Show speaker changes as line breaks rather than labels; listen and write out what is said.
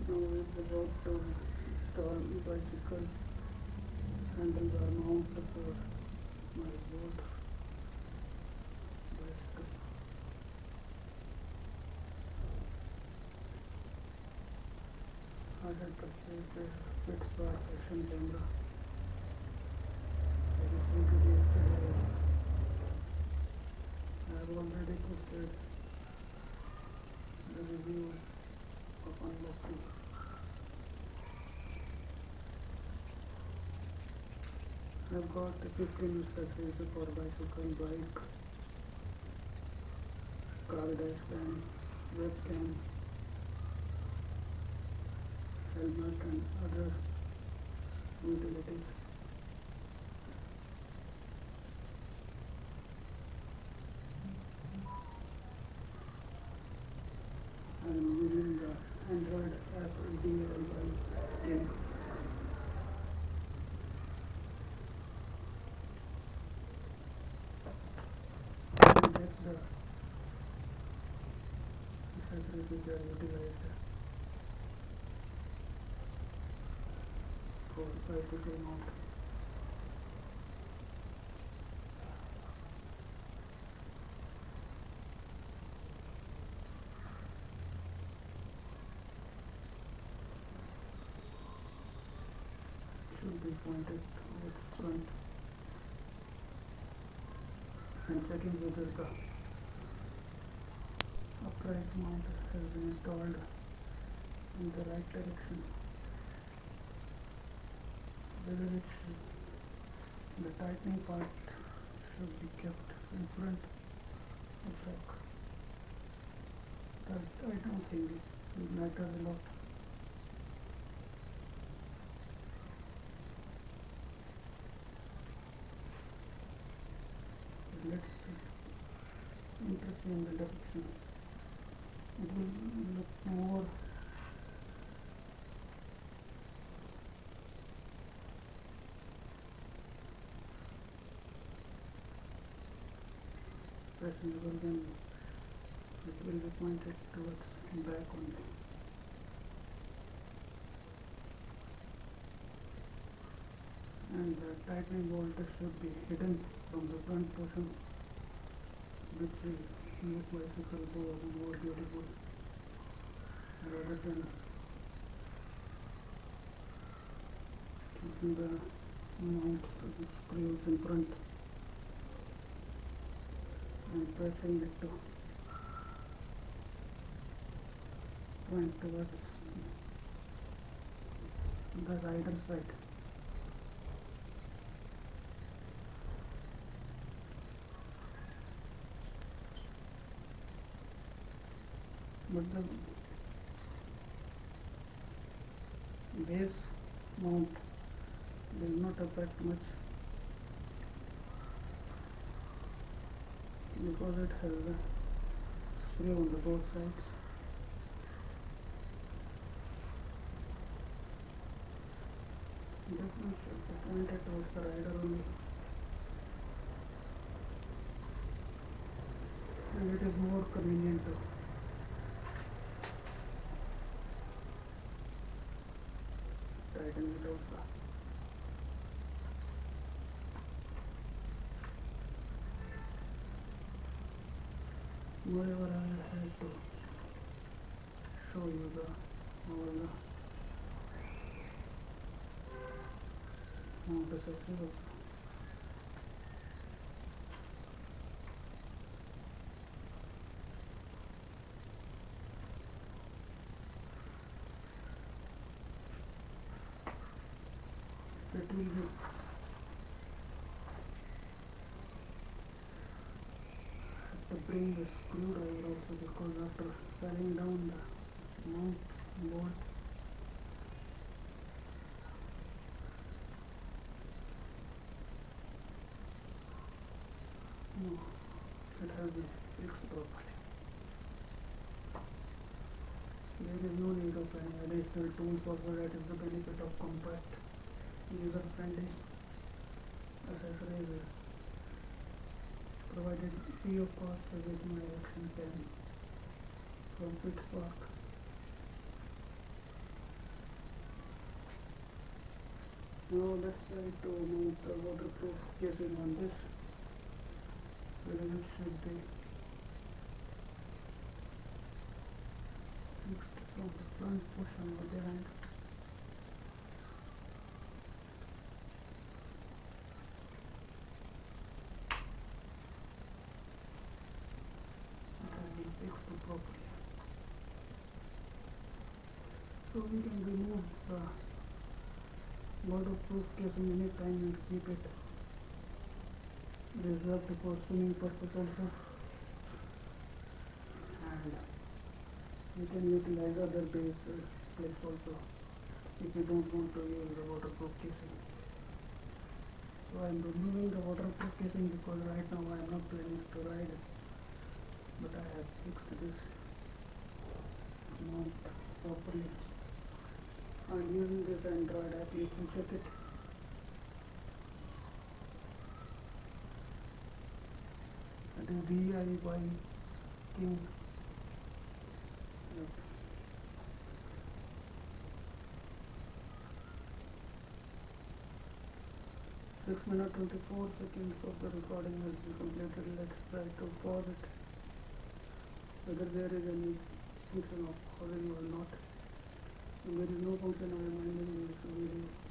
Now we will about to install bicycle handlebar mount for my boat bicycle. I had purchased a Fitzpatrick action camera. I received it yesterday. I have already posted the review of unboxing. I've got 15 accessories for bicycle, bike, car dash cam, webcam, helmet and other utilities. I'm using the Android app DLI 10. And that's the accessories which are utilized for bicycle mount. Should be pointed towards front and checking whether the upright mount has been installed in the right direction, whether it should, the tightening part should be kept in front or back. That I don't think it matters a lot. Let's see. Interesting in the direction. It will look more fashionable than it will be pointed towards back only. And the tightening bolt should be hidden from the front portion, which will make bicycle go more beautiful rather than keeping the mount screws in front and pressing it to point towards the rider side. But the base mount will not affect much because it has a screw on the both sides. This one should be pointed towards the rider only, and it is more convenient to tighten it also. Moreover, I had to show you the all the mount accessories also. It will be to bring the screwdriver also, because after falling down the mount bolt, no, it has been fixed properly. There is no need of any additional tools also. That is the benefit of compact, user-friendly accessories provided free of cost with my action cam from Fitzpatrick. Now let's try to mount the waterproof casing on this, where it should be fixed from the front portion of the hand. It has been fixed properly. So we can remove the waterproof casing anytime and keep it reserved for swimming purpose also, and you can utilize other base plates also if you don't want to use the waterproof casing. So I am removing the waterproof casing because right now I am not planning to ride it, but I have fixed this mount properly. I am using this Android app, you can check it. It is DIY King. Yep. 6 minutes 24 seconds of the recording has been completed. Let's try to pause it, whether there is any function of pausing or not. There is no function of reminding this video.